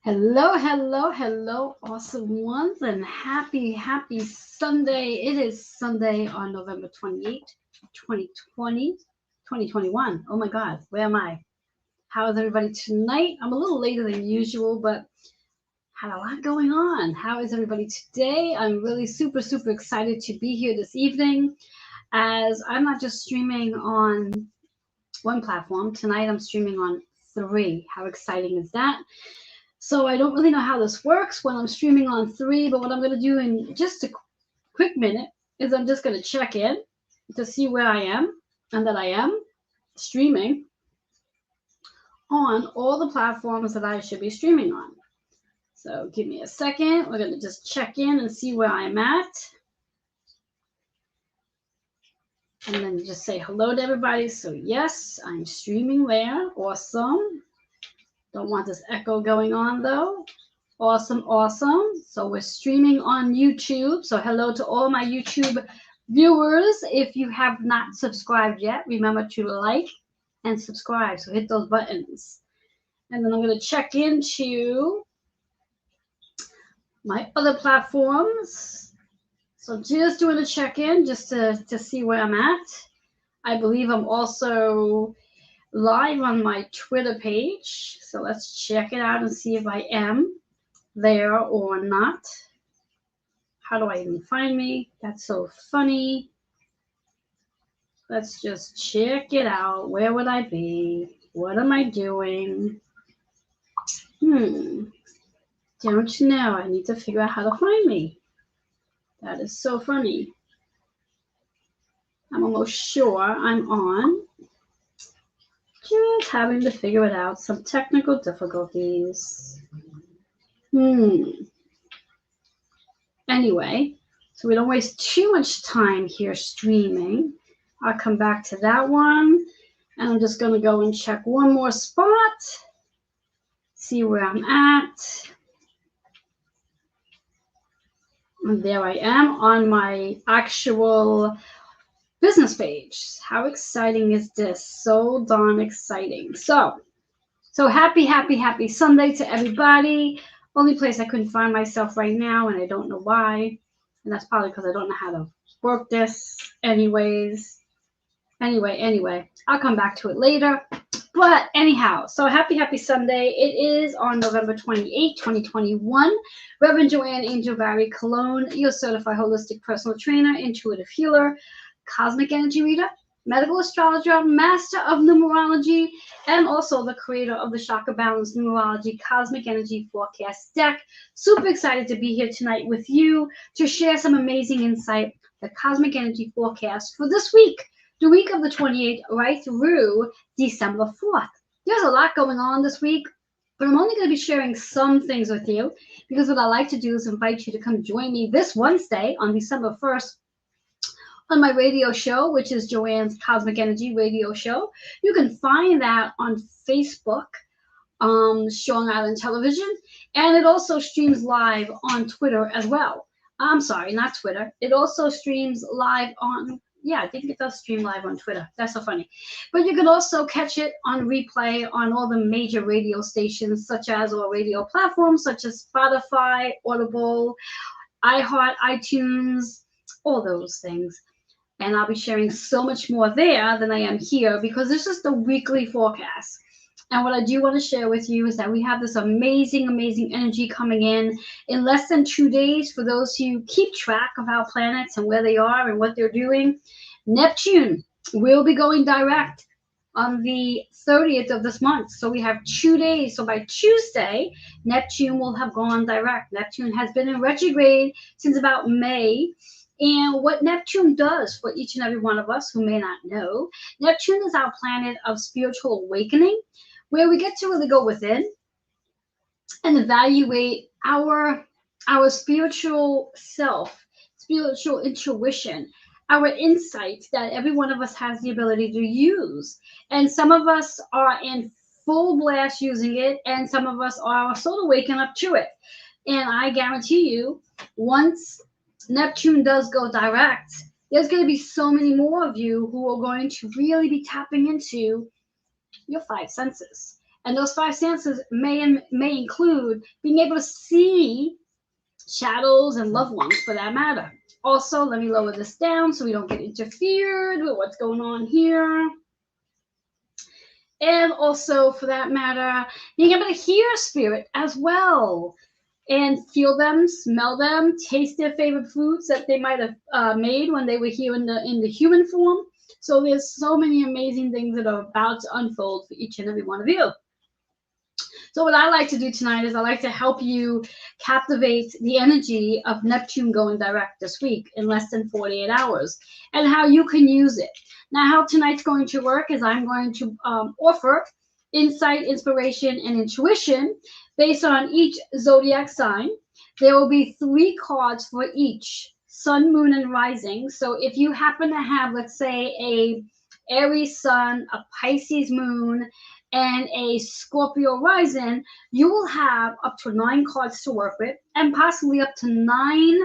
Hello, hello, hello, awesome ones, and happy Sunday. It is Sunday on November 28th, 2020, 2021. Oh my God, where am I? How is everybody tonight? I'm a little later than usual, but had a lot going on. How is everybody today? I'm really super excited to be here this evening as I'm not just streaming on one platform. Tonight I'm streaming on three. How exciting is that? So I don't really know how this works when I'm streaming on three, but what I'm going to do in just a quick minute is I'm just going to check in to see where I am and that I am streaming on all the platforms that I should be streaming on. So give me a second. We're going to just check in and see where I'm at. And then just say hello to everybody. So yes, I'm streaming there. Awesome. Don't want this echo going on though. Awesome. So we're streaming on YouTube. So hello to all my YouTube viewers. If you have not subscribed yet, remember to like and subscribe. So hit those buttons. And then I'm going to check into my other platforms. So just doing a check-in just to see where I'm at. I believe I'm also live on my Twitter page. So let's check it out and see if I am there or not. How do I even find me? That's so funny. Let's just check it out. Where would I be? What am I doing? Don't you know? I need to figure out how to find me. That is so funny. I'm almost sure I'm on. Just having to figure it out. Some technical difficulties. Anyway, so we don't waste too much time here streaming. I'll come back to that one. And I'm just going to go and check one more spot. See where I'm at. And there I am on my actual business page. How exciting is this? So darn exciting. So happy Sunday to everybody. Only place I couldn't find myself right now, and I don't know why. And that's probably because I don't know how to work this anyways. Anyway, I'll come back to it later. But anyhow, so happy Sunday. It is on November 28, 2021. Reverend Joanne Angel Barry Cologne, your certified holistic personal trainer, intuitive healer, cosmic energy reader, medical astrologer, master of numerology, and also the creator of the Chakra Balance Numerology Cosmic Energy Forecast deck. Super excited to be here tonight with you to share some amazing insight, the Cosmic Energy Forecast for this week, the week of the 28th right through December 4th. There's a lot going on this week, but I'm only going to be sharing some things with you because what I like to do is invite you to come join me this Wednesday on December 1st on my radio show, which is Joanne's Cosmic Energy Radio Show. You can find that on Facebook, Strong Island Television, and it also streams live on Twitter as well. I'm sorry, not Twitter. It also streams live on, I think it does stream live on Twitter. That's so funny. But you can also catch it on replay on all the major radio stations, such as, or radio platforms, such as Spotify, Audible, iHeart, iTunes, all those things. And I'll be sharing so much more there than I am here because this is the weekly forecast. And what I do want to share with you is that we have this amazing energy coming in less than 2 days. For those who keep track of our planets and where they are and what they're doing, Neptune will be going direct on the 30th of this month. So we have 2 days. So by Tuesday, Neptune will have gone direct. Neptune has been in retrograde since about May. And what Neptune does for each and every one of us who may not know, Neptune is our planet of spiritual awakening, where we get to really go within and evaluate our spiritual self, spiritual intuition, our insights that every one of us has the ability to use. And some of us are in full blast using it, and some of us are sort of waking up to it. And I guarantee you, once Neptune does go direct, there's going to be so many more of you who are going to really be tapping into your five senses. And those five senses may include being able to see shadows and loved ones for that matter. Also, let me lower this down so we don't get interfered with what's going on here. And also, for that matter, being able to hear spirit as well and feel them, smell them, taste their favorite foods that they might have made when they were here in the human form. So there's so many amazing things that are about to unfold for each and every one of you. So what I like to do tonight is I like to help you captivate the energy of Neptune going direct this week in less than 48 hours and how you can use it. Now, how tonight's going to work is I'm going to offer insight, inspiration, and intuition based on each zodiac sign. There will be 3 cards for each sun, moon, and rising. So if you happen to have, let's say, a Aries sun, a Pisces moon, and a Scorpio rising, you will have up to 9 cards to work with and possibly up to 9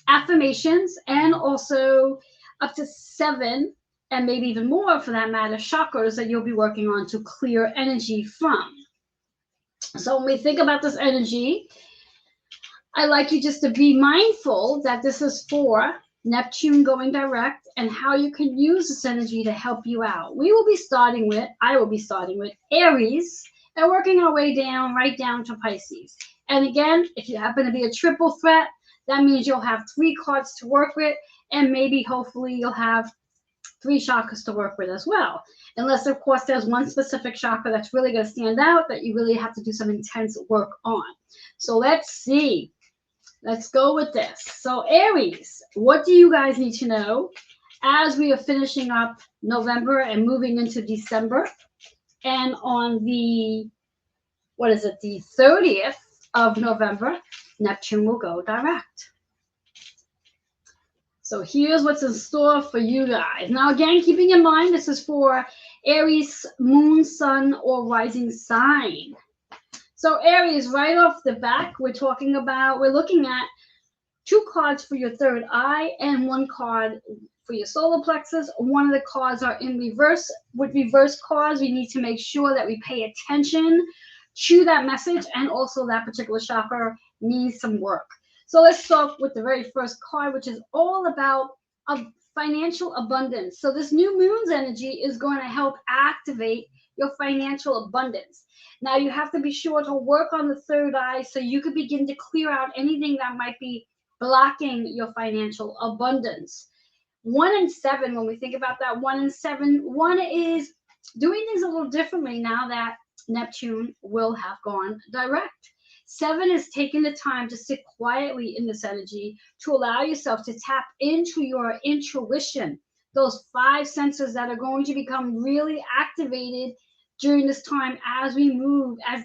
affirmations and also up to 7 and maybe even more for that matter chakras that you'll be working on to clear energy from. So when we think about this energy, I like you just to be mindful that this is for Neptune going direct and how you can use this energy to help you out. I will be starting with Aries and working our way down, right down to Pisces. And again, if you happen to be a triple threat, that means you'll have 3 cards to work with and maybe hopefully you'll have 3 chakras to work with as well. Unless, of course, there's one specific chakra that's really going to stand out that you really have to do some intense work on. So let's see. Let's go with this. So Aries, what do you guys need to know as we are finishing up November and moving into December? And on the, the 30th of November, Neptune will go direct. So here's what's in store for you guys. Now, again, keeping in mind, this is for Aries, moon, sun, or rising sign. So Aries, right off the back, we're looking at 2 cards for your third eye and 1 card for your solar plexus. One of the cards are in reverse. With reverse cards, we need to make sure that we pay attention to that message, and also that particular chakra needs some work. So let's start with the very first card, which is all about financial abundance. So this new moon's energy is going to help activate your financial abundance. Now you have to be sure to work on the third eye so you can begin to clear out anything that might be blocking your financial abundance. 1 and 7, when we think about that, 1 and 7, 1 is doing things a little differently now that Neptune will have gone direct. 7 is taking the time to sit quietly in this energy to allow yourself to tap into your intuition, those 5 senses that are going to become really activated during this time as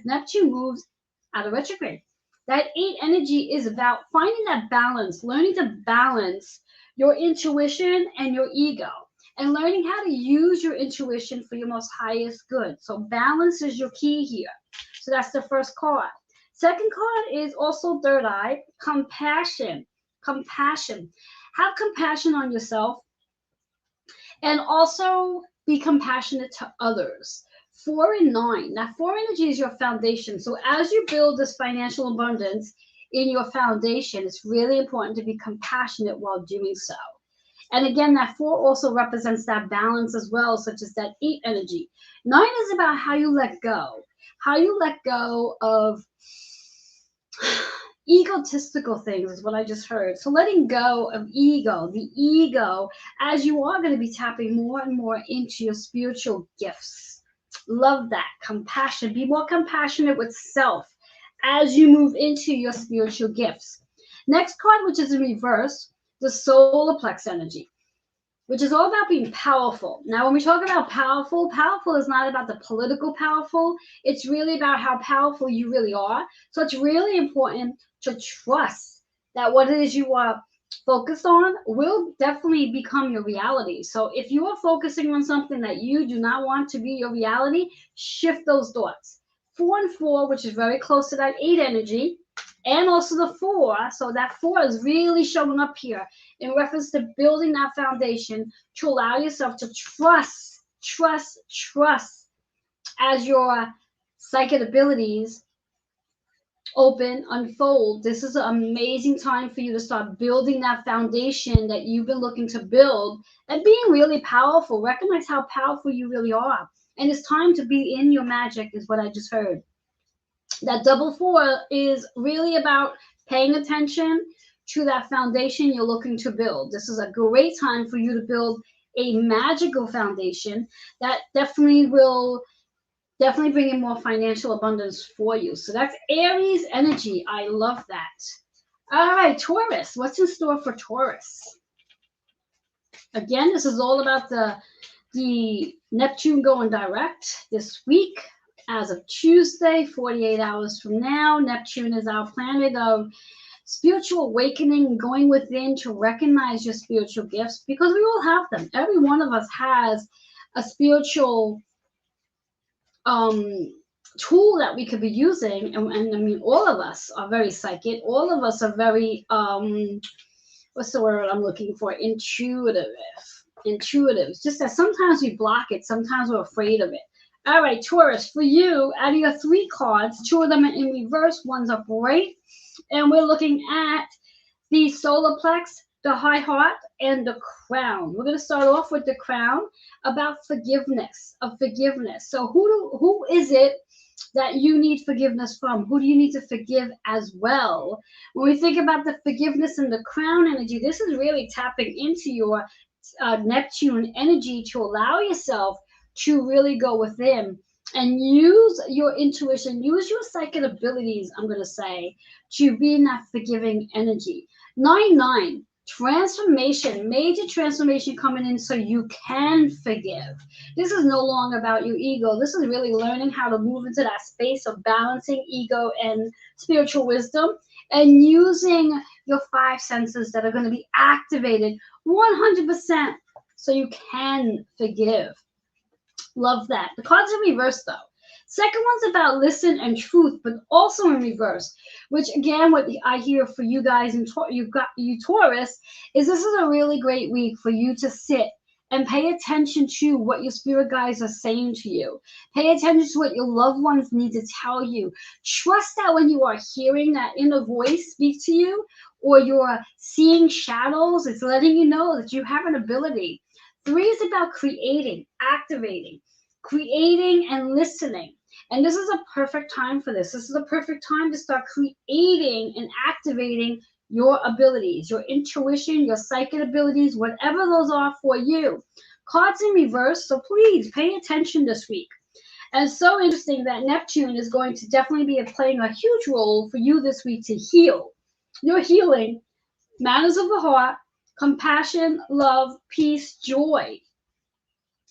Neptune moves out of retrograde. That 8 energy is about finding that balance, learning to balance your intuition and your ego, and learning how to use your intuition for your most highest good. So balance is your key here. So that's the first card. Second card is also third eye, compassion. Compassion. Have compassion on yourself and also be compassionate to others. 4 and 9. Now, 4 energy is your foundation. So as you build this financial abundance in your foundation, it's really important to be compassionate while doing so. And again, that 4 also represents that balance as well, such as that 8 energy. 9 is about how you let go. How you let go of egotistical things is what I just heard. So letting go of the ego, as you are going to be tapping more and more into your spiritual gifts. Love that. Compassion. Be more compassionate with self as you move into your spiritual gifts. Next card, which is in reverse, the solar plex energy, which is all about being powerful. Now, when we talk about powerful is not about the political powerful. It's really about how powerful you really are. So it's really important to trust that what it is you are focused on will definitely become your reality. So if you are focusing on something that you do not want to be your reality, shift those thoughts. 4 and 4, which is very close to that 8 energy, and also the 4. So that 4 is really showing up here in reference to building that foundation to allow yourself to trust as you're psychic abilities open, unfold. This is an amazing time for you to start building that foundation that you've been looking to build and being really powerful. Recognize how powerful you really are. And it's time to be in your magic, is what I just heard. That double four is really about paying attention to that foundation you're looking to build. This is a great time for you to build a magical foundation that definitely will bring in more financial abundance for you. So that's Aries energy. I love that. All right, Taurus. What's in store for Taurus? Again, this is all about the Neptune going direct this week. As of Tuesday, 48 hours from now, Neptune is our planet of spiritual awakening, going within to recognize your spiritual gifts, because we all have them. Every one of us has a spiritual tool that we could be using, and I mean, all of us are very psychic. All of us are very what's the word I'm looking for? Intuitive. It's just that sometimes we block it, sometimes we're afraid of it. All right, Taurus, for you, out of your 3 cards, 2 of them are in reverse, one's upright, and we're looking at the solar plex, the high heart, and the crown. We're going to start off with the crown, about forgiveness, of forgiveness. So who is it that you need forgiveness from? Who do you need to forgive as well? When we think about the forgiveness and the crown energy, this is really tapping into your Neptune energy to allow yourself to really go within and use your intuition, use your psychic abilities, I'm going to say, to be in that forgiving energy. 9-9, transformation, major transformation coming in so you can forgive. This is no longer about your ego. This is really learning how to move into that space of balancing ego and spiritual wisdom, and using your 5 senses that are going to be activated 100% so you can forgive. Love that. The cards in reverse, though. Second one's about listen and truth, but also in reverse, which again, what I hear for you guys and you Taurus, is this is a really great week for you to sit and pay attention to what your spirit guides are saying to you. Pay attention to what your loved ones need to tell you. Trust that when you are hearing that inner voice speak to you, or you're seeing shadows, it's letting you know that you have an ability. 3 is about creating, activating, creating and listening. And this is a perfect time for this. This is a perfect time to start creating and activating your abilities, your intuition, your psychic abilities, whatever those are for you. Cards in reverse, so please pay attention this week. And it's so interesting that Neptune is going to definitely be playing a huge role for you this week to heal. Your healing, matters of the heart, compassion, love, peace, joy.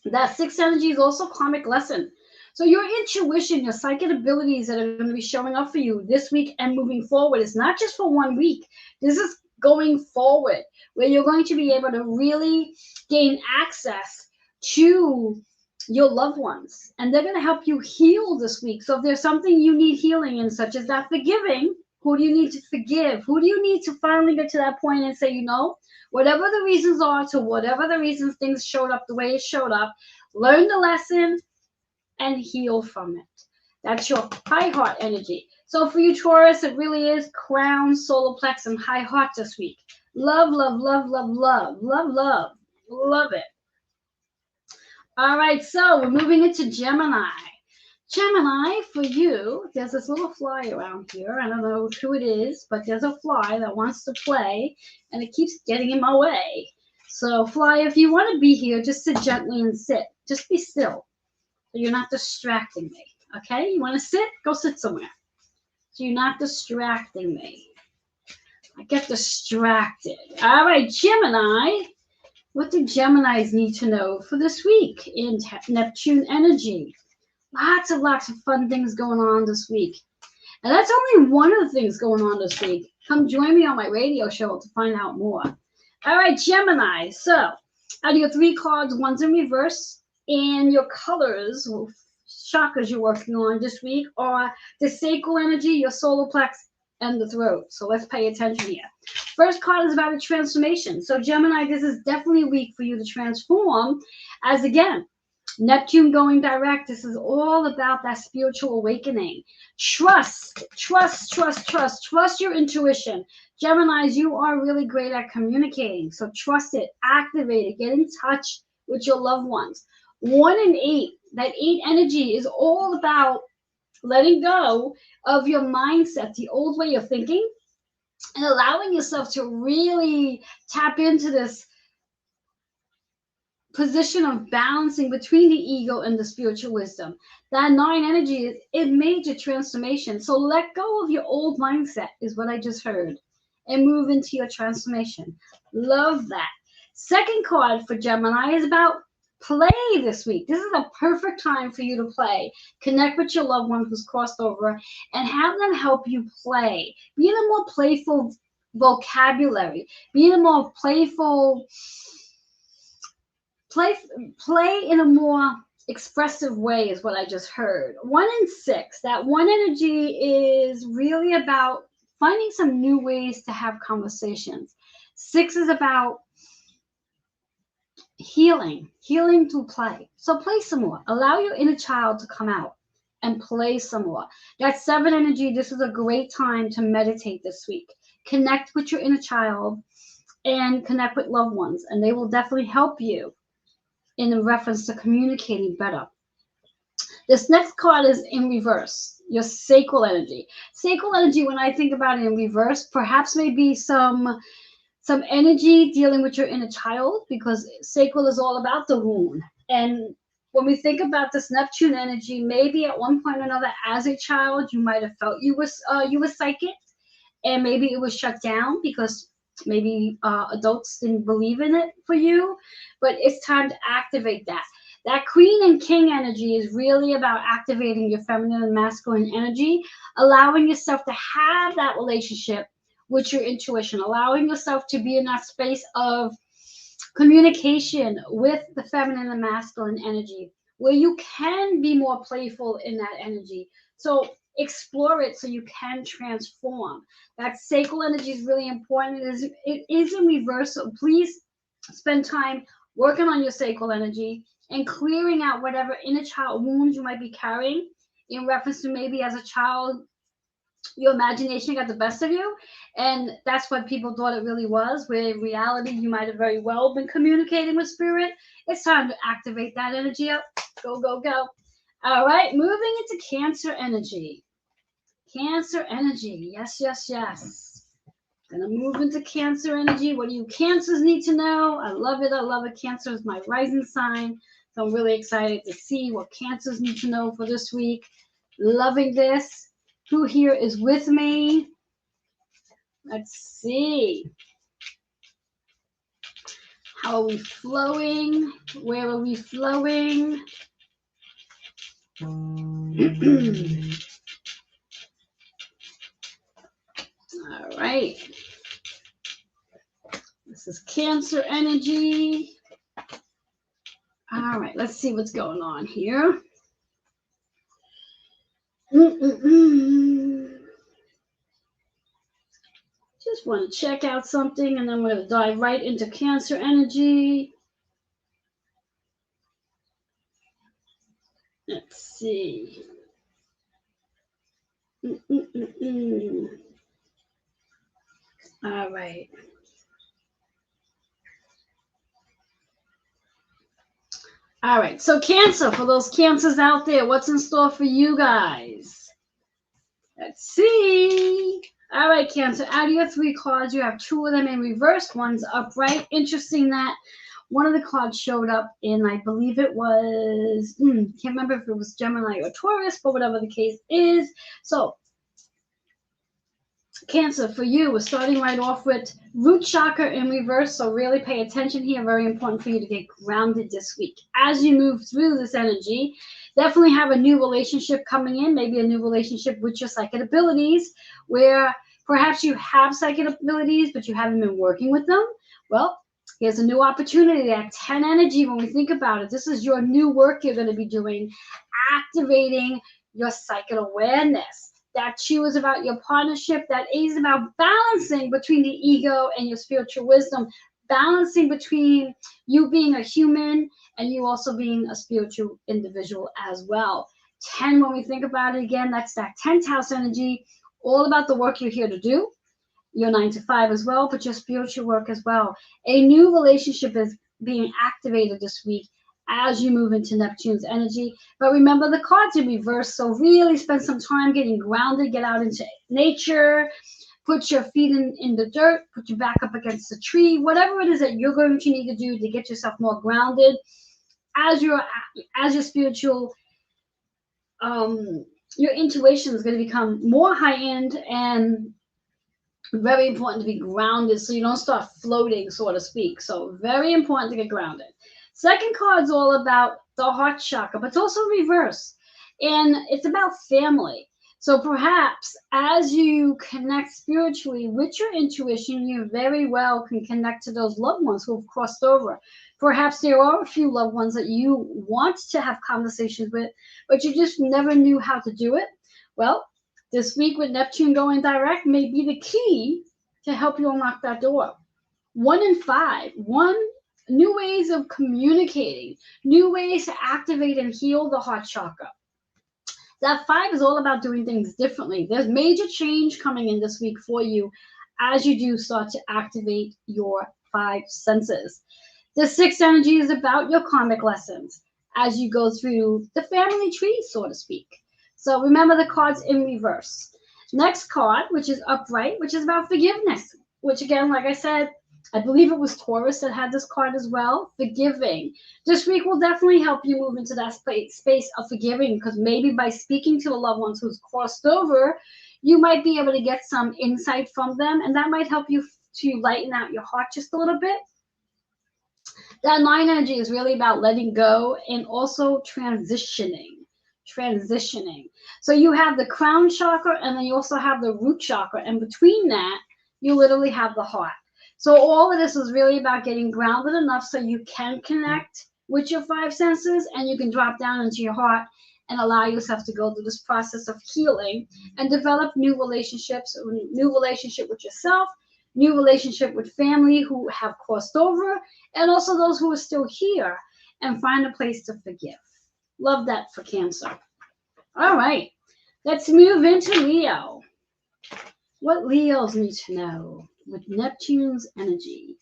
That 6th energy is also karmic lesson. So your intuition, your psychic abilities that are going to be showing up for you this week and moving forward, it's not just for 1 week. This is going forward, where you're going to be able to really gain access to your loved ones. And they're going to help you heal this week. So if there's something you need healing in, such as that forgiving, who do you need to forgive? Who do you need to finally get to that point and say, you know, whatever the reasons are, to whatever the reasons things showed up the way it showed up, learn the lesson and heal from it. That's your high heart energy. So for you, Taurus, it really is crown, solar plex, and high heart this week. Love, love, love, love, love, love, love. Love it. All right, so we're moving into Gemini. Gemini, for you, there's this little fly around here. I don't know who it is, but there's a fly that wants to play, and it keeps getting in my way. So, fly, if you want to be here, just sit gently and sit. Just be still, so you're not distracting me, okay? You want to sit? Go sit somewhere, so you're not distracting me. I get distracted. All right, Gemini. What do Geminis need to know for this week in Neptune energy? Lots of fun things going on this week. And that's only one of the things going on this week. Come join me on my radio show to find out more. All right, Gemini. So, out of your 3 cards, one's in reverse. And your colors, chakras you're working on this week, are the sacral energy, your solar plex, and the throat. So let's pay attention here. First card is about a transformation. So Gemini, this is definitely a week for you to transform, as again, Neptune going direct. This is all about that spiritual awakening. Trust, trust, trust, trust. Trust your intuition. Geminis, you are really great at communicating. So trust it, activate it, get in touch with your loved ones. 1 and 8, that 8 energy is all about letting go of your mindset, the old way of thinking, and allowing yourself to really tap into this position of balancing between the ego and the spiritual wisdom. That 9 energy is a major transformation. So let go of your old mindset, is what I just heard, and move into your transformation. Love that. Second card for Gemini is about play this week. This is a perfect time for you to play. Connect with your loved one who's crossed over and have them help you play. Be in a more playful vocabulary. Be in a more playful play in a more expressive way is what I just heard. 1 and 6, that 1 energy is really about finding some new ways to have conversations. 6 is about healing through play. So play some more. Allow your inner child to come out and play some more. That 7 energy, this is a great time to meditate this week. Connect with your inner child and connect with loved ones, and they will definitely help you in reference to communicating better. This next card is in reverse, your sacral energy. Sacral energy, when I think about it in reverse, perhaps maybe some energy dealing with your inner child, because sacral is all about the wound. And when we think about this Neptune energy, maybe at one point or another as a child, you might have felt you were psychic, and maybe it was shut down because maybe adults didn't believe in it for you, but it's time to activate that. That Queen and King energy is really about activating your feminine and masculine energy, allowing yourself to have that relationship with your intuition, allowing yourself to be in that space of communication with the feminine and masculine energy, where you can be more playful in that energy. So explore it so you can transform. That sacral energy is really important. It is in reverse. So please spend time working on your sacral energy and clearing out whatever inner child wounds you might be carrying in reference to maybe as a child your imagination got the best of you, and that's what people thought it really was, where in reality you might have very well been communicating with spirit. It's time to activate that energy up. Go, go, go. All right, moving into Cancer energy. Cancer energy. Yes, yes, yes. Gonna move into Cancer energy. What do you Cancers need to know? I love it. I love it. Cancer is my rising sign. So I'm really excited to see what Cancers need to know for this week. Loving this. Who here is with me? Let's see. How are we flowing? Where are we flowing? All right. This is Cancer energy. All right, let's see what's going on here. Just want to check out something, and then we're going to dive right into Cancer energy. Let's see. All right. All right. So Cancer, for those Cancers out there, what's in store for you guys? Let's see. All right, Cancer. Out of your 3 cards, you have 2 of them in reverse. One's upright. Interesting that one of the cards showed up in, I believe it was, can't remember if it was Gemini or Taurus, but whatever the case is. So Cancer, for you, we're starting right off with root chakra in reverse, so really pay attention here. Very important for you to get grounded this week. As you move through this energy, definitely have a new relationship coming in, maybe a new relationship with your psychic abilities, where perhaps you have psychic abilities, but you haven't been working with them. Well, here's a new opportunity. That 10 energy, when we think about it, this is your new work you're going to be doing, activating your psychic awareness. That 2 is about your partnership. That 8 is about balancing between the ego and your spiritual wisdom, balancing between you being a human and you also being a spiritual individual as well. 10, when we think about it again, that's that 10th house energy, all about the work you're here to do, your 9 to 5 as well, but your spiritual work as well. A new relationship is being activated this week as you move into Neptune's energy. But remember, the cards in reverse, so really spend some time getting grounded, get out into nature, put your feet in the dirt, put your back up against the tree, whatever it is that you're going to need to do to get yourself more grounded as your spiritual your intuition is going to become more high-end, and very important to be grounded so you don't start floating, so to speak. So very important to get grounded. Second card is all about the heart chakra, but it's also reverse, and it's about family. So perhaps as you connect spiritually with your intuition, you very well can connect to those loved ones who have crossed over. Perhaps there are a few loved ones that you want to have conversations with, but you just never knew how to do it. Well, this week with Neptune going direct may be the key to help you unlock that door. 1 in 5, new ways of communicating, new ways to activate and heal the heart chakra. That 5 is all about doing things differently. There's major change coming in this week for you as you do start to activate your 5 senses. The 6th energy is about your karmic lessons as you go through the family tree, so to speak. So remember the cards in reverse. Next card, which is upright, which is about forgiveness, which again, like I said, I believe it was Taurus that had this card as well. Forgiving. This week will definitely help you move into that space of forgiving, because maybe by speaking to the loved ones who's crossed over, you might be able to get some insight from them, and that might help you to lighten out your heart just a little bit. That 9 energy is really about letting go and also transitioning. So you have the crown chakra, and then you also have the root chakra, and between that, you literally have the heart. So all of this is really about getting grounded enough so you can connect with your 5 senses, and you can drop down into your heart and allow yourself to go through this process of healing and develop new relationships, new relationship with yourself, new relationship with family who have crossed over, and also those who are still here, and find a place to forgive. Love that for Cancer. All right, let's move into Leo. What Leos need to know with Neptune's energy.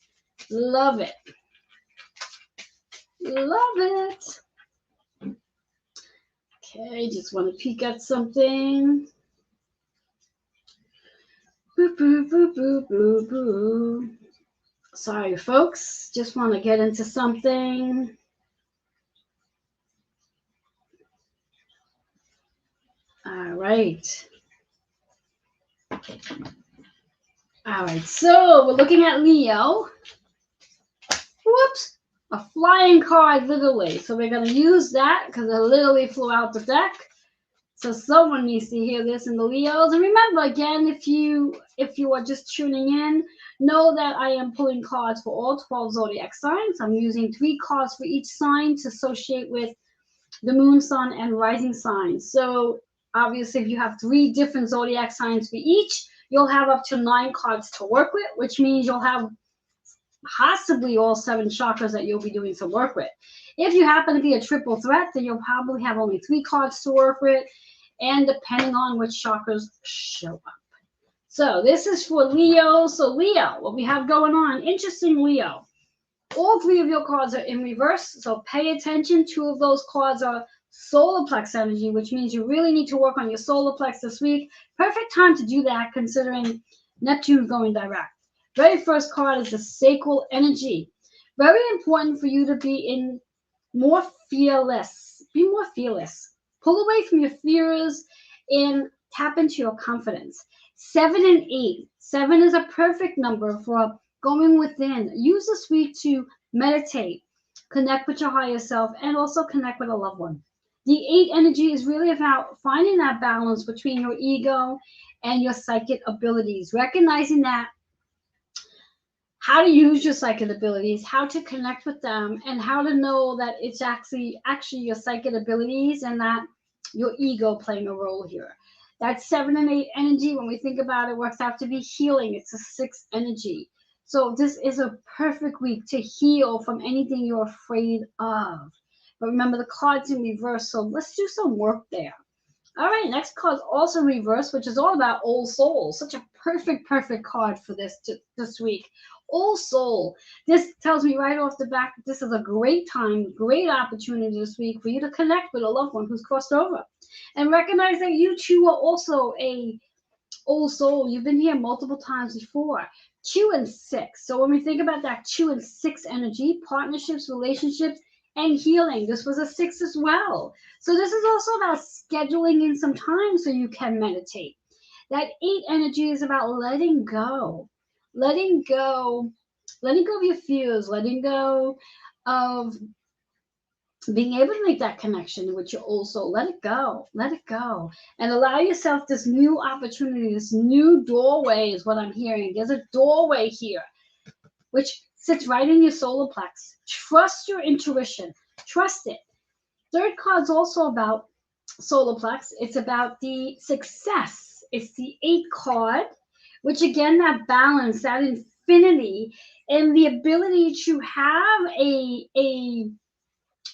Love it. Love it. Okay, just want to peek at something. Boo, boo, boo, boo, boo, boo. Sorry, folks. Just want to get into something. All right. All right, so we're looking at Leo. Whoops, a flying card, literally. So we're going to use that because it literally flew out the deck. So someone needs to hear this in the Leos. And remember, again, if you are just tuning in, know that I am pulling cards for all 12 zodiac signs. I'm using 3 cards for each sign to associate with the moon, sun, and rising signs. So obviously, if you have 3 different zodiac signs for each, you'll have up to 9 cards to work with, which means you'll have possibly all 7 chakras that you'll be doing some work with. If you happen to be a triple threat, then you'll probably have only 3 cards to work with, and depending on which chakras show up. So this is for Leo. So Leo, what we have going on, interesting Leo. All 3 of your cards are in reverse, so pay attention. 2 of those cards are solar plex energy, which means you really need to work on your solar plex this week. Perfect time to do that considering Neptune going direct. Very first card is the sacral energy. Very important for you to be more fearless. Be more fearless. Pull away from your fears and tap into your confidence. 7 and 8. 7 is a perfect number for going within. Use this week to meditate, connect with your higher self, and also connect with a loved one. The 8 energy is really about finding that balance between your ego and your psychic abilities, recognizing that how to use your psychic abilities, how to connect with them, and how to know that it's actually your psychic abilities and not your ego playing a role here. That 7 and 8 energy, when we think about it, works out to be healing. It's a 6 energy. So this is a perfect week to heal from anything you're afraid of. But remember, the card's in reverse, so let's do some work there. All right, next card's also reverse, which is all about Old Soul. Such a perfect card for this week. Old Soul. This tells me right off the bat that this is a great time, great opportunity this week for you to connect with a loved one who's crossed over. And recognize that you too are also a Old Soul. You've been here multiple times before. 2 and 6. So when we think about that 2 and 6 energy, partnerships, relationships, and healing, this was a 6 as well. So this is also about scheduling in some time so you can meditate. That 8 energy is about letting go. Letting go of your fears, letting go of being able to make that connection with your old soul. Let it go, and allow yourself this new opportunity, this new doorway is what I'm hearing. There's a doorway here, which sits right in your solar plex. Trust your intuition. Trust it. Third card's also about solar plex. It's about the success. It's the 8 card, which again, that balance, that infinity, and the ability to have a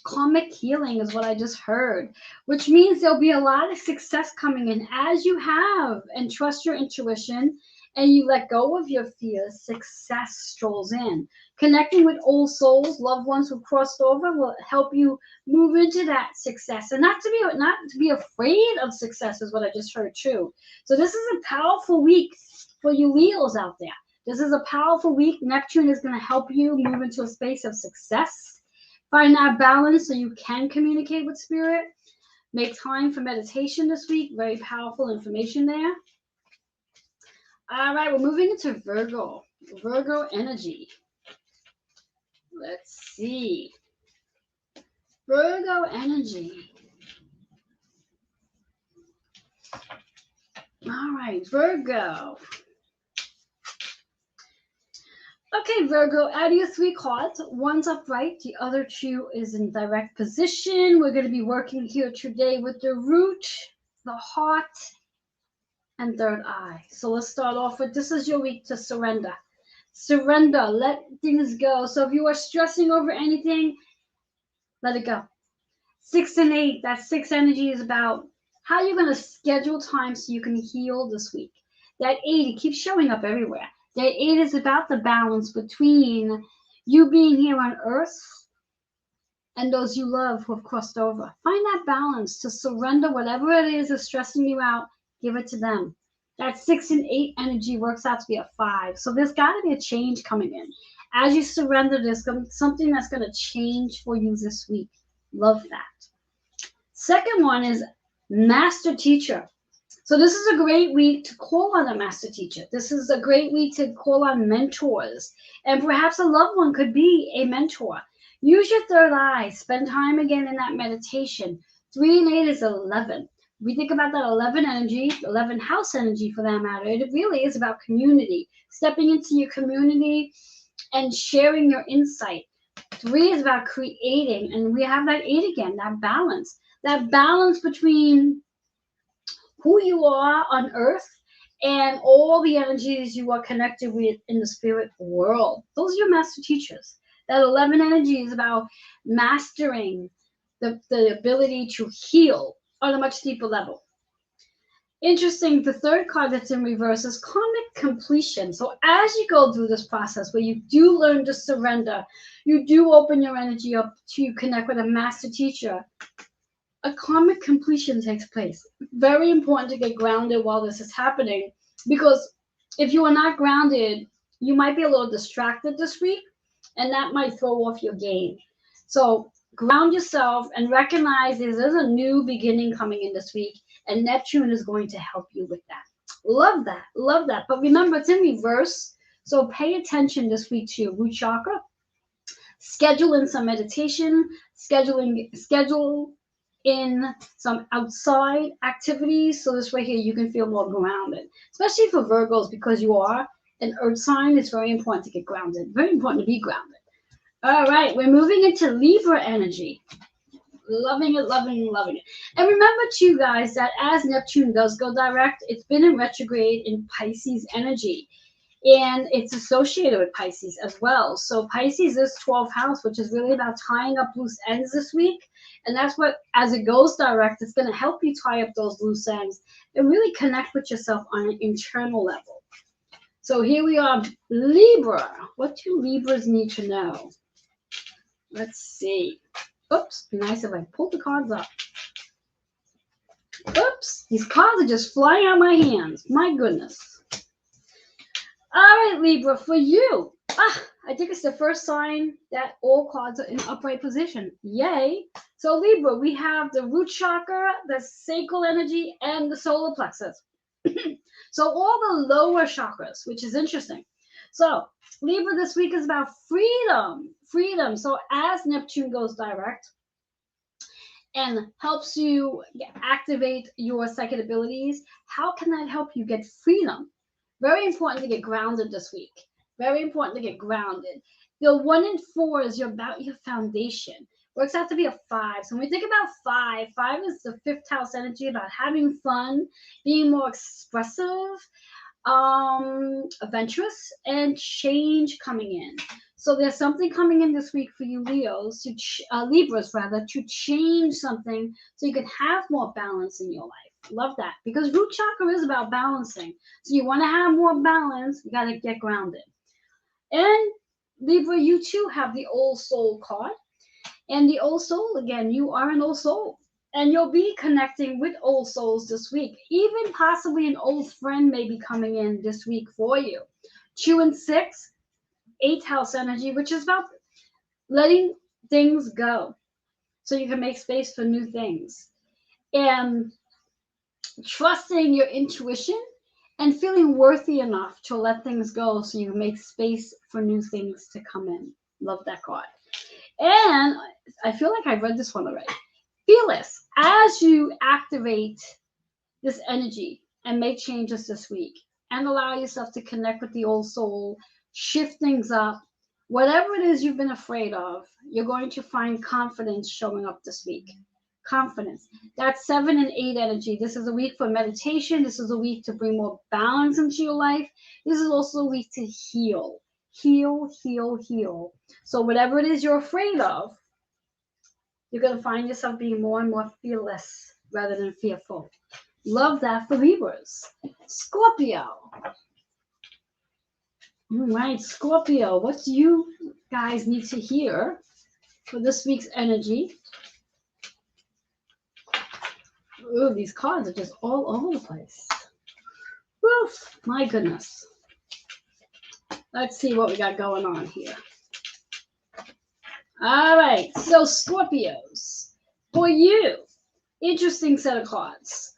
karmic healing is what I just heard, which means there'll be a lot of success coming in as you have and trust your intuition and you let go of your fears. Success strolls in. Connecting with old souls, loved ones who crossed over, will help you move into that success, and not to be afraid of success is what I just heard too. So this is a powerful week for you Leos out there. This is a powerful week. Neptune is going to help you move into a space of success. Find that balance so you can communicate with spirit. Make time for meditation this week. Very powerful information there. All right, we're moving into Virgo. Virgo energy. Let's see. Virgo energy. All right, Virgo. Okay, Virgo, out of your 3 cards, one's upright, the other 2 is in direct position. We're going to be working here today with the root, the heart, and third eye. So let's start off with, this is your week to surrender. Surrender, let things go. So if you are stressing over anything, let it go. 6 and 8, that 6 energy is about how you're going to schedule time so you can heal this week. That 8, it keeps showing up everywhere. That 8 is about the balance between you being here on earth and those you love who have crossed over. Find that balance to surrender whatever it is that's stressing you out, give it to them. That 6 and 8 energy works out to be a 5. So there's got to be a change coming in. As you surrender, there's something that's going to change for you this week. Love that. Second one is master teacher. So this is a great week to call on a master teacher. This is a great week to call on mentors. And perhaps a loved one could be a mentor. Use your third eye. Spend time again in that meditation. 3 and 8 is 11. We think about that 11 energy, 11 house energy for that matter. It really is about community. Stepping into your community and sharing your insight. 3 is about creating. And we have that 8 again, that balance. That balance between who you are on earth and all the energies you are connected with in the spirit world. Those are your master teachers. That 11 energy is about mastering the ability to heal on a much deeper level. Interesting, the third card that's in reverse is karmic completion. So as you go through this process where you do learn to surrender, you do open your energy up to connect with a master teacher, a karmic completion takes place. Very important to get grounded while this is happening, because if you are not grounded, you might be a little distracted this week, and that might throw off your game. So ground yourself and recognize there's a new beginning coming in this week, and Neptune is going to help you with that. Love that. Love that. But remember, it's in reverse, so pay attention this week to your root chakra. Schedule in some meditation, schedule in some outside activities, so this way here you can feel more grounded, especially for Virgos, because you are an earth sign. It's very important to get grounded, very important to be grounded. All right, we're moving into Libra energy. Loving it. And remember too, guys, that as Neptune does go direct, it's been in retrograde in Pisces energy. And it's associated with Pisces as well. So Pisces is 12th house, which is really about tying up loose ends this week. And that's what, as it goes direct, it's going to help you tie up those loose ends and really connect with yourself on an internal level. So here we are, Libra. What do Libras need to know? Let's see. Oops, be nice if I pulled the cards up. Oops, these cards are just flying out of my hands. My goodness. All right, Libra, for you. I think it's the first sign that all cards are in upright position. Yay. So Libra, we have the root chakra, the sacral energy, and the solar plexus. So all the lower chakras, which is interesting. So Libra this week is about freedom. Freedom. So as Neptune goes direct and helps you activate your psychic abilities, how can that help you get freedom? Very important to get grounded this week. Very important to get grounded. The 1 in 4 is about your foundation. Works out to be a 5. So when we think about 5 is the 5th house energy, about having fun, being more expressive, adventurous, and change coming in. So there's something coming in this week for you Libras to change something so you can have more balance in your life. Love that, because root chakra is about balancing. So you want to have more balance, you got to get grounded. And Libra, you too have the old soul card. And the old soul, again, you are an old soul. And you'll be connecting with old souls this week. Even possibly an old friend may be coming in this week for you. 2 and 6, 8th house energy, which is about letting things go so you can make space for new things. And trusting your intuition and feeling worthy enough to let things go so you can make space for new things to come in. Love that card. And I feel like I've read this one already. Fearless. As you activate this energy and make changes this week and allow yourself to connect with the old soul, shift things up, whatever it is you've been afraid of, you're going to find confidence showing up this week. Confidence. That's 7 and 8 energy. This is a week for meditation. This is a week to bring more balance into your life. This is also a week to heal. Heal, heal, heal. So whatever it is you're afraid of, you're going to find yourself being more and more fearless rather than fearful. Love that for Libras. Scorpio. All right, Scorpio, what do you guys need to hear for this week's energy? Ooh, these cards are just all over the place. Oof, my goodness. Let's see what we got going on here. All right, so Scorpios, for you, interesting set of cards.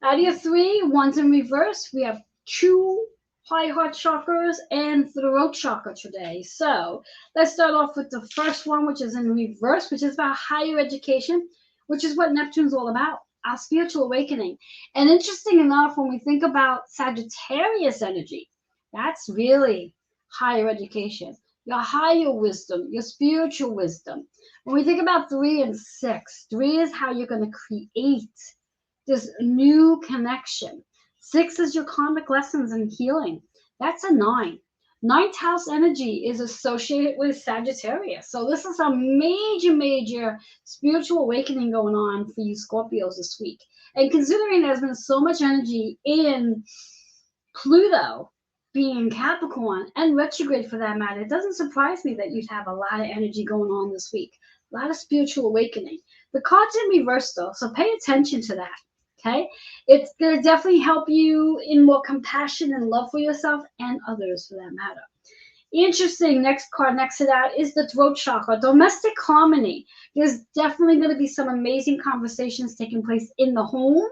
Out of your 3, one's in reverse. We have 2 high heart chakras and throat chakra today. So let's start off with the first one, which is in reverse, which is about higher education, which is what Neptune's all about, our spiritual awakening. And interesting enough, when we think about Sagittarius energy, that's really higher education, your higher wisdom, your spiritual wisdom. When we think about 3 and 6, 3 is how you're going to create this new connection. 6 is your karmic lessons and healing. That's a 9. 9th house energy is associated with Sagittarius. So this is a major, major spiritual awakening going on for you Scorpios this week. And considering there's been so much energy in Pluto being Capricorn and retrograde for that matter, it doesn't surprise me that you'd have a lot of energy going on this week. A lot of spiritual awakening. The card's in reverse though, so pay attention to that. Okay, it's going to definitely help you in more compassion and love for yourself and others for that matter. Interesting, next card next to that is the throat chakra, domestic harmony. There's definitely going to be some amazing conversations taking place in the home.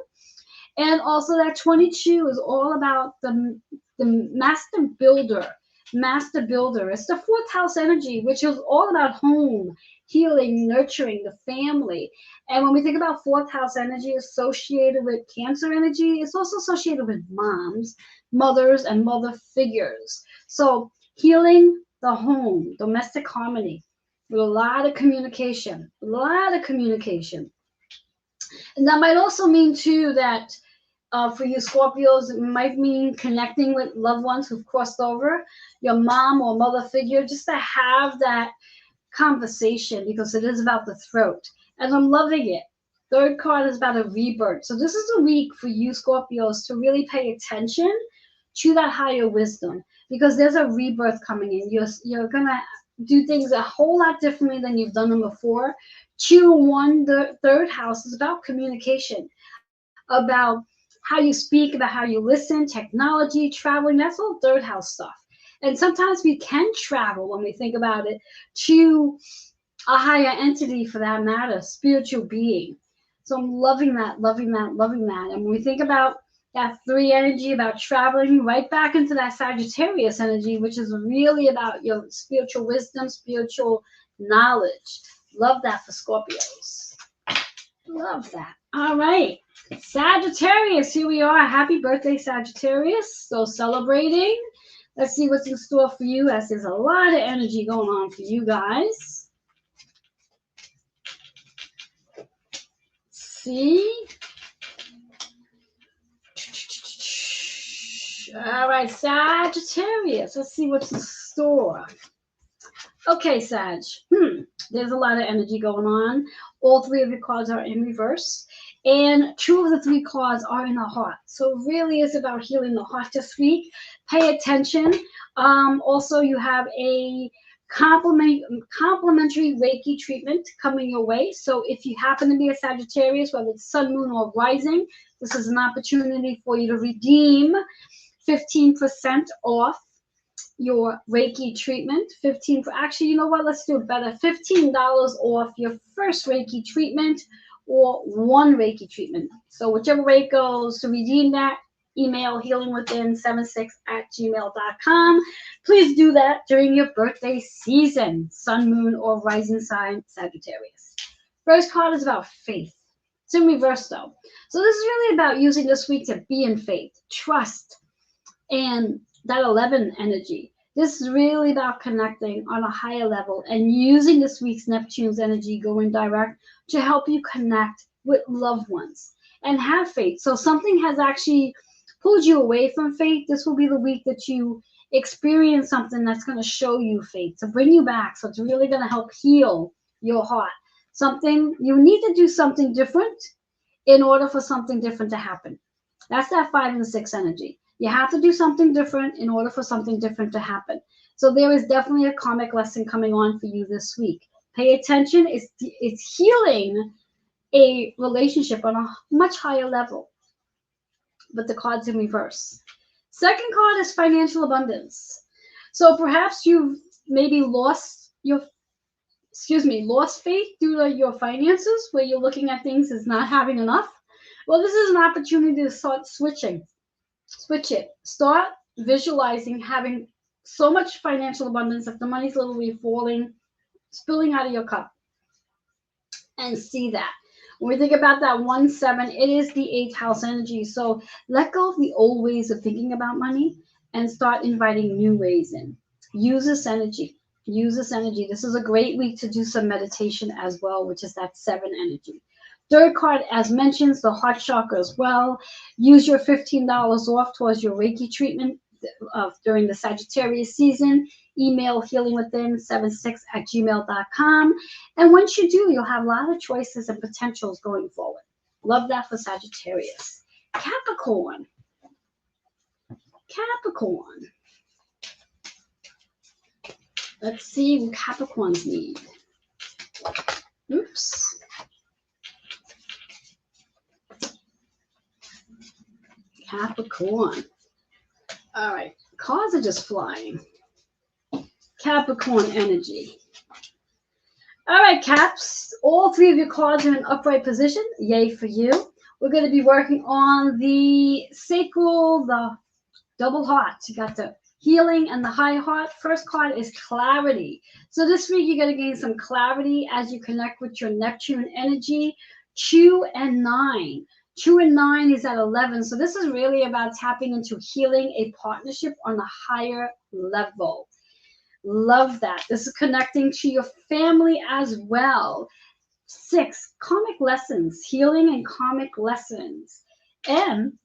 And also that 22 is all about the master builder. Master builder. It's the 4th house energy, which is all about home, healing, nurturing, the family. And when we think about 4th house energy associated with Cancer energy, it's also associated with moms, mothers, and mother figures. So healing the home, domestic harmony, with a lot of communication, a lot of communication. And that might also mean too that For you Scorpios, it might mean connecting with loved ones who've crossed over, your mom or mother figure, just to have that conversation, because it is about the throat. And I'm loving it. Third card is about a rebirth. So this is a week for you Scorpios to really pay attention to that higher wisdom, because there's a rebirth coming in. You're gonna do things a whole lot differently than you've done them before. 2-1, the third house is about communication, about how you speak, about how you listen, technology, traveling. That's all third house stuff. And sometimes we can travel when we think about it to a higher entity, for that matter, spiritual being. So I'm loving that, loving that, loving that. And when we think about that 3 energy, about traveling right back into that Sagittarius energy, which is really about your spiritual wisdom, spiritual knowledge. Love that for Scorpios. Love that. All right. Sagittarius, here we are. Happy birthday, Sagittarius. So celebrating. Let's see what's in store for you, as there's a lot of energy going on for you guys. See? All right, Sagittarius. Let's see what's in store. Okay, Sag. There's a lot of energy going on. All 3 of your cards are in reverse. And 2 of the 3 cards are in the heart. So it really is about healing the heart this week. Pay attention. Also, you have a complimentary Reiki treatment coming your way. So if you happen to be a Sagittarius, whether it's sun, moon, or rising, this is an opportunity for you to redeem 15% off your Reiki treatment. Actually, you know what? Let's do it better. $15 off your first Reiki treatment, or 1 Reiki treatment. So whichever way it goes, to redeem that, email healingwithin76@gmail.com. Please do that during your birthday season, sun, moon, or rising sign Sagittarius. First card is about faith. It's in reverse though. So this is really about using this week to be in faith, trust, and that 11 energy. This is really about connecting on a higher level and using this week's Neptune's energy going direct to help you connect with loved ones and have faith. So something has actually pulled you away from faith. This will be the week that you experience something that's going to show you faith, to bring you back. So it's really going to help heal your heart. Something, you need to do something different in order for something different to happen. That's that 5 and 6 energy. You have to do something different in order for something different to happen. So there is definitely a karmic lesson coming on for you this week. Pay attention. It's healing a relationship on a much higher level. But the card's in reverse. Second card is financial abundance. So perhaps you've maybe lost faith due to your finances, where you're looking at things as not having enough. Well, this is an opportunity to start switch it. Start visualizing having so much financial abundance that the money's literally spilling out of your cup. And see that. When we think about that 1-7, it is the 8th house energy. So let go of the old ways of thinking about money and start inviting new ways in. Use this energy. This is a great week to do some meditation as well, which is that 7 energy. Third card, as mentioned, the heart chakra as well. Use your $15 off towards your Reiki treatment during the Sagittarius season. Email healingwithin76@gmail.com. And once you do, you'll have a lot of choices and potentials going forward. Love that for Sagittarius. Capricorn. Let's see what Capricorns need. Oops. Capricorn. All right. Cards are just flying. Capricorn energy. All right, Caps. All 3 of your cards are in upright position. Yay for you. We're going to be working on the sacral, the double heart. You got the healing and the high heart. First card is clarity. So this week you're going to gain some clarity as you connect with your Neptune energy. 2 and 9. 2 and 9 is at 11. So this is really about tapping into healing a partnership on a higher level. Love that. This is connecting to your family as well. 6, karmic lessons, healing and karmic lessons. And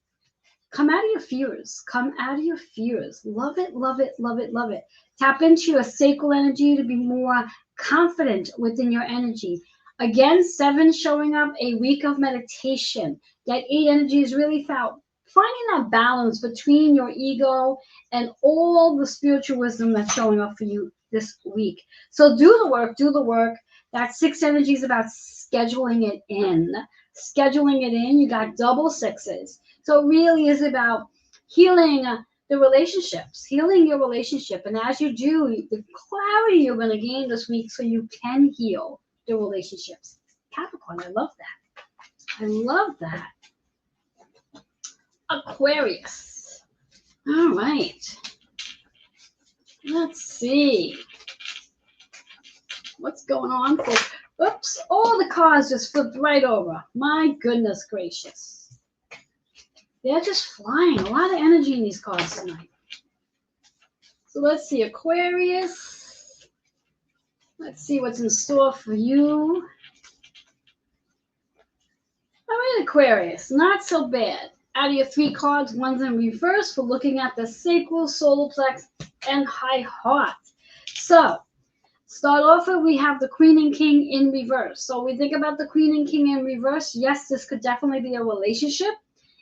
Come out of your fears. Come out of your fears. Love it, love it, love it, love it. Tap into your sacral energy to be more confident within your energy. Again, 7 showing up, a week of meditation. That 8 energy is really found finding that balance between your ego and all the spiritual wisdom that's showing up for you this week. So do the work, do the work. That 6 energy is about scheduling it in. Scheduling it in, you got double 6s. So it really is about healing the relationships, healing your relationship. And as you do, the clarity you're going to gain this week so you can heal the relationships. Capricorn, I love that. I love that. Aquarius. All right. Let's see. What's going on? Oops, all the cards just flipped right over. My goodness gracious. They're just flying. A lot of energy in these cards tonight. So let's see, Aquarius. Let's see what's in store for you. All right, Aquarius, not so bad. Out of your 3 cards, one's in reverse for looking at the sacral, solar plex, and high heart. So, start off with, we have the Queen and King in reverse. So we think about the Queen and King in reverse. Yes, this could definitely be a relationship,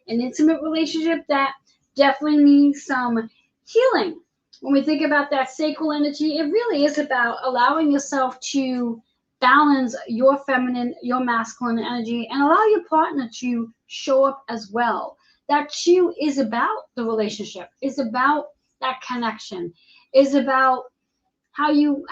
an intimate relationship that definitely needs some healing. When we think about that sacral energy, it really is about allowing yourself to balance your feminine, your masculine energy, and allow your partner to show up as well. That too is about the relationship, is about that connection, is about how you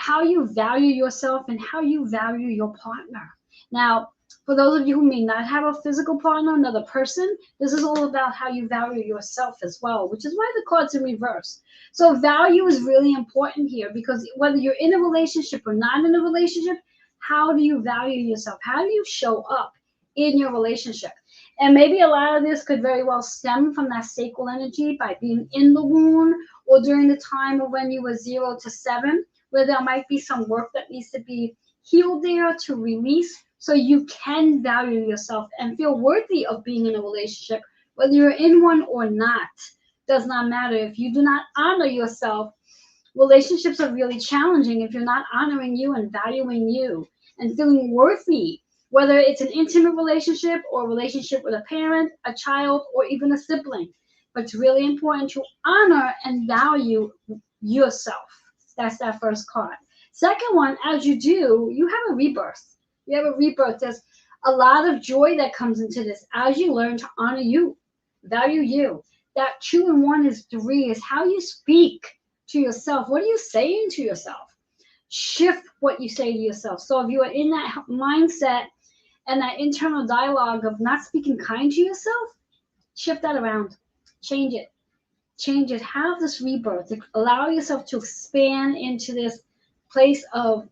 value yourself and how you value your partner. Now, for those of you who may not have a physical partner, another person, this is all about how you value yourself as well, which is why the card's in reverse. So value is really important here, because whether you're in a relationship or not in a relationship, how do you value yourself? How do you show up in your relationship? And maybe a lot of this could very well stem from that sacral energy by being in the womb or during the time of when you were 0 to 7, where there might be some work that needs to be healed there to release, so you can value yourself and feel worthy of being in a relationship, whether you're in one or not. Does not matter. If you do not honor yourself, relationships are really challenging if you're not honoring you and valuing you and feeling worthy, whether it's an intimate relationship or a relationship with a parent, a child, or even a sibling. But it's really important to honor and value yourself. That's that first card. Second one, as you do, you have a rebirth. You have a rebirth. There's a lot of joy that comes into this as you learn to honor you, value you. That 2 and 1 is 3, is how you speak to yourself. What are you saying to yourself? Shift what you say to yourself. So if you are in that mindset and that internal dialogue of not speaking kind to yourself, shift that around. Change it. Change it. Have this rebirth. Allow yourself to expand into this place of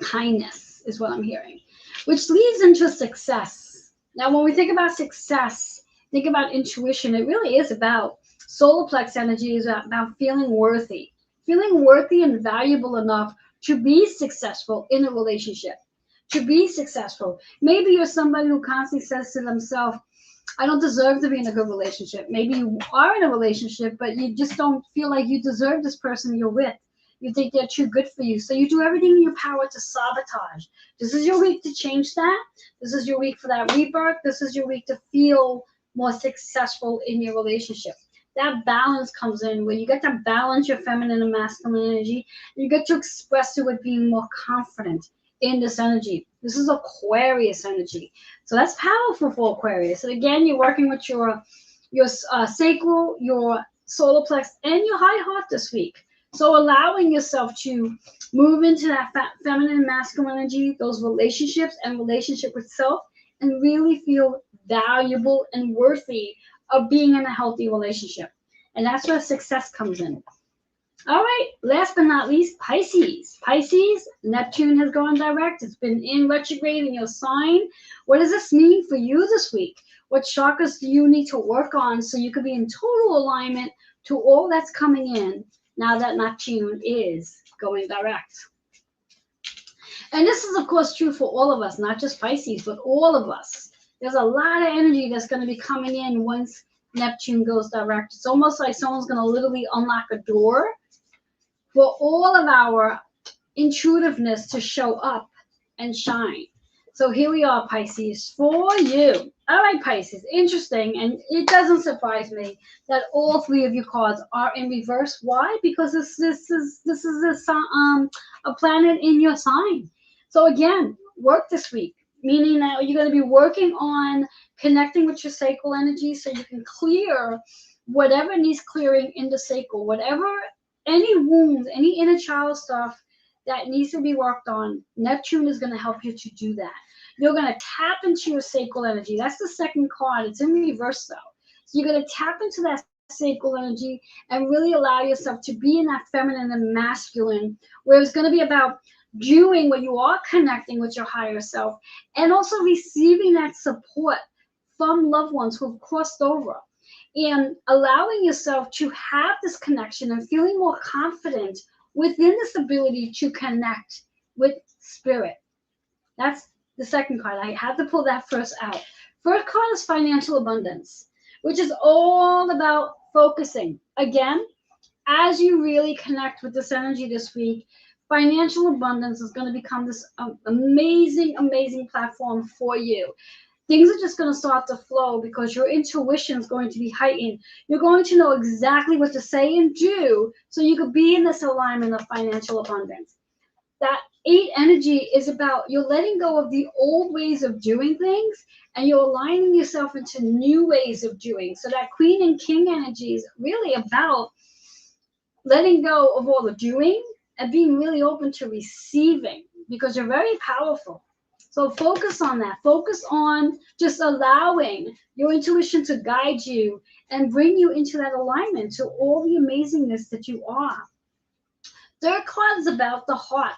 kindness, is what I'm hearing, which leads into success. Now, when we think about success, think about intuition. It really is about solar plex energy, is about feeling worthy and valuable enough to be successful in a relationship, to be successful. Maybe you're somebody who constantly says to themselves, I don't deserve to be in a good relationship. Maybe you are in a relationship, but you just don't feel like you deserve this person you're with. You think they're too good for you. So you do everything in your power to sabotage. This is your week to change that. This is your week for that rebirth. This is your week to feel more successful in your relationship. That balance comes in where you get to balance your feminine and masculine energy. And you get to express it with being more confident in this energy. This is Aquarius energy. So that's powerful for Aquarius. And again, you're working with your sacral, your solar plex, and your high heart this week. So allowing yourself to move into that feminine and masculine energy, those relationships and relationship with self, and really feel valuable and worthy of being in a healthy relationship. And that's where success comes in. All right, last but not least, Pisces. Pisces, Neptune has gone direct. It's been in retrograde in your sign. What does this mean for you this week? What chakras do you need to work on so you can be in total alignment to all that's coming in now that Neptune is going direct? And this is, of course, true for all of us, not just Pisces, but all of us. There's a lot of energy that's going to be coming in once Neptune goes direct. It's almost like someone's going to literally unlock a door for all of our intuitiveness to show up and shine. So here we are, Pisces, for you. All right, Pisces, interesting. And it doesn't surprise me that all three of your cards are in reverse. Why? Because this is a planet in your sign. So again, work this week, meaning that you're going to be working on connecting with your sacral energy so you can clear whatever needs clearing in the sacral, whatever, any wounds, any inner child stuff that needs to be worked on. Neptune is going to help you to do that. You're going to tap into your sacral energy. That's the second card. It's in reverse, though. So you're going to tap into that sacral energy and really allow yourself to be in that feminine and masculine, where it's going to be about doing what you are, connecting with your higher self, and also receiving that support from loved ones who have crossed over, and allowing yourself to have this connection and feeling more confident within this ability to connect with spirit. That's the second card. I had to pull that first out. First card is financial abundance, which is all about focusing. Again, as you really connect with this energy this week, financial abundance is going to become this amazing, amazing platform for you. Things are just going to start to flow because your intuition is going to be heightened. You're going to know exactly what to say and do so you could be in this alignment of financial abundance. That 8 energy is about you're letting go of the old ways of doing things and you're aligning yourself into new ways of doing. So that Queen and King energy is really about letting go of all the doing and being really open to receiving, because you're very powerful. So focus on that. Focus on just allowing your intuition to guide you and bring you into that alignment to all the amazingness that you are. Third card is about the heart,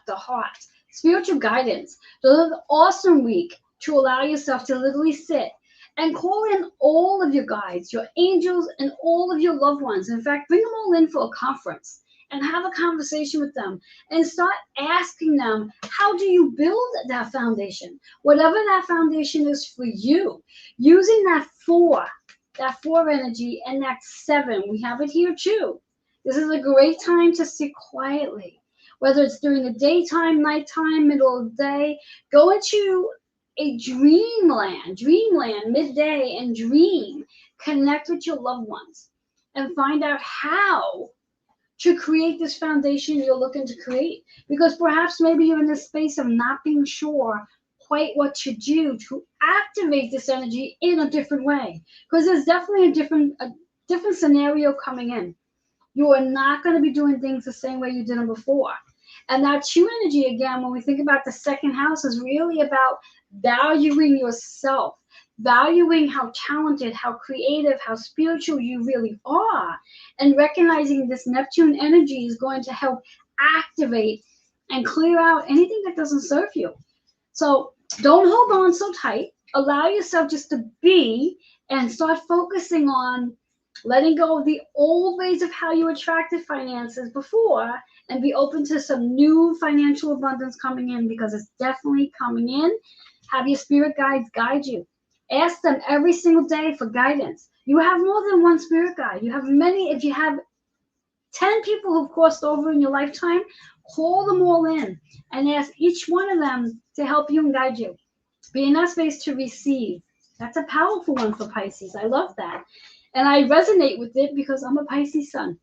spiritual guidance. So an awesome week to allow yourself to literally sit and call in all of your guides, your angels, and all of your loved ones. In fact, bring them all in for a conference and have a conversation with them and start asking them, how do you build that foundation? Whatever that foundation is for you, using that four energy and that 7, we have it here too. This is a great time to sit quietly, whether it's during the daytime, nighttime, middle of the day. Go into a dreamland, midday, and dream. Connect with your loved ones and find out how to create this foundation you're looking to create. Because perhaps maybe you're in this space of not being sure quite what to do to activate this energy in a different way. Because there's definitely a different scenario coming in. You are not going to be doing things the same way you did them before. And that 2 energy, again, when we think about the second house, is really about valuing yourself, valuing how talented, how creative, how spiritual you really are, and recognizing this Neptune energy is going to help activate and clear out anything that doesn't serve you. So don't hold on so tight. Allow yourself just to be and start focusing on letting go of the old ways of how you attracted finances before and be open to some new financial abundance coming in, because it's definitely coming in. Have your spirit guides guide you. Ask them every single day for guidance. You have more than one spirit guide. You have many. If you have 10 people who've crossed over in your lifetime, call them all in and ask each one of them to help you and guide you. Be in that space to receive. That's a powerful one for Pisces. I love that. And I resonate with it because I'm a Pisces sun.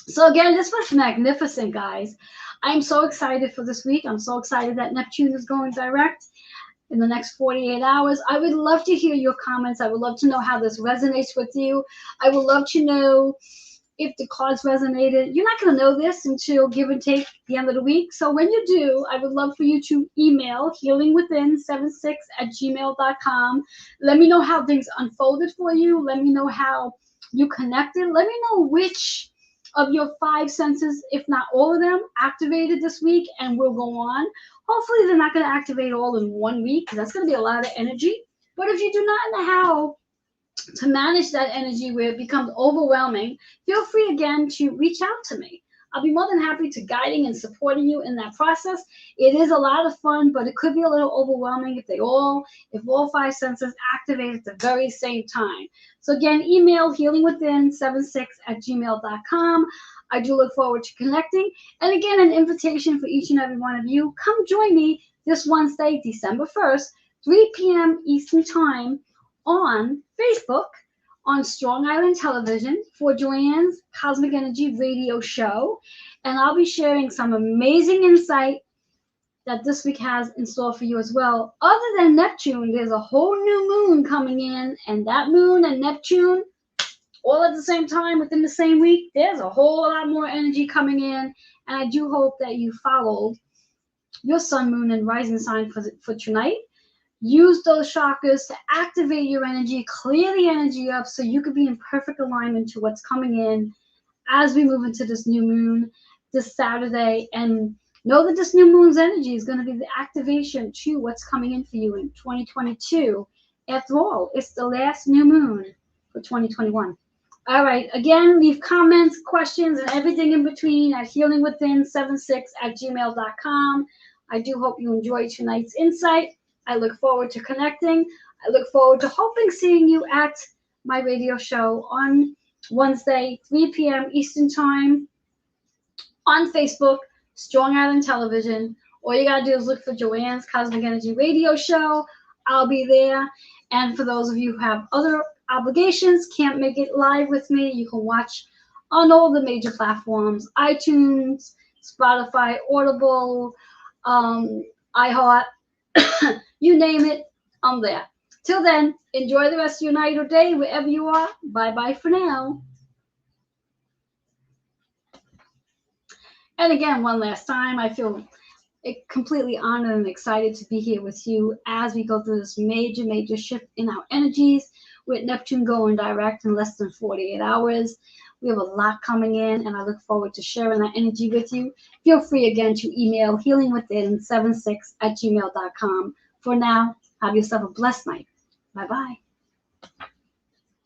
So again, this was magnificent, guys. I'm so excited for this week. I'm so excited that Neptune is going direct in the next 48 hours. I would love to hear your comments. I would love to know how this resonates with you. I would love to know if the cards resonated. You're not going to know this until give and take the end of the week. So when you do, I would love for you to email healingwithin76@gmail.com. Let me know how things unfolded for you. Let me know how you connected. Let me know which of your 5 senses, if not all of them, activated this week and will go on. Hopefully they're not going to activate all in 1 week, because that's going to be a lot of energy. But if you do not know how to manage that energy where it becomes overwhelming, feel free again to reach out to me. I'll be more than happy to guiding and supporting you in that process. It is a lot of fun, but it could be a little overwhelming if all five senses activate at the very same time. So again, email healingwithin76@gmail.com. I do look forward to connecting. And again, an invitation for each and every one of you. Come join me this Wednesday, December 1st, 3 p.m. Eastern Time on Facebook, on Strong Island Television for Joanne's Cosmic Energy Radio Show. And I'll be sharing some amazing insight that this week has in store for you as well. Other than Neptune, there's a whole new moon coming in, and that moon and Neptune all at the same time within the same week, there's a whole lot more energy coming in. And I do hope that you followed your sun, moon, and rising sign for tonight. Use those chakras to activate your energy, clear the energy up so you can be in perfect alignment to what's coming in as we move into this new moon this Saturday. And know that this new moon's energy is going to be the activation to what's coming in for you in 2022. After all, it's the last new moon for 2021. All right. Again, leave comments, questions, and everything in between at healingwithin76@gmail.com. I do hope you enjoyed tonight's insight. I look forward to connecting. I look forward to hoping seeing you at my radio show on Wednesday, 3 p.m. Eastern Time on Facebook, Strong Island Television. All you got to do is look for Joanne's Cosmic Energy Radio Show. I'll be there. And for those of you who have other obligations, can't make it live with me, you can watch on all the major platforms, iTunes, Spotify, Audible, iHeart, you name it, I'm there. Till then, enjoy the rest of your night or day wherever you are. Bye-bye for now. And again, one last time, I feel completely honored and excited to be here with you as we go through this major, major shift in our energies with Neptune going direct in less than 48 hours. We have a lot coming in, and I look forward to sharing that energy with you. Feel free again to email healingwithin76@gmail.com. For now, have yourself a blessed night. Bye-bye.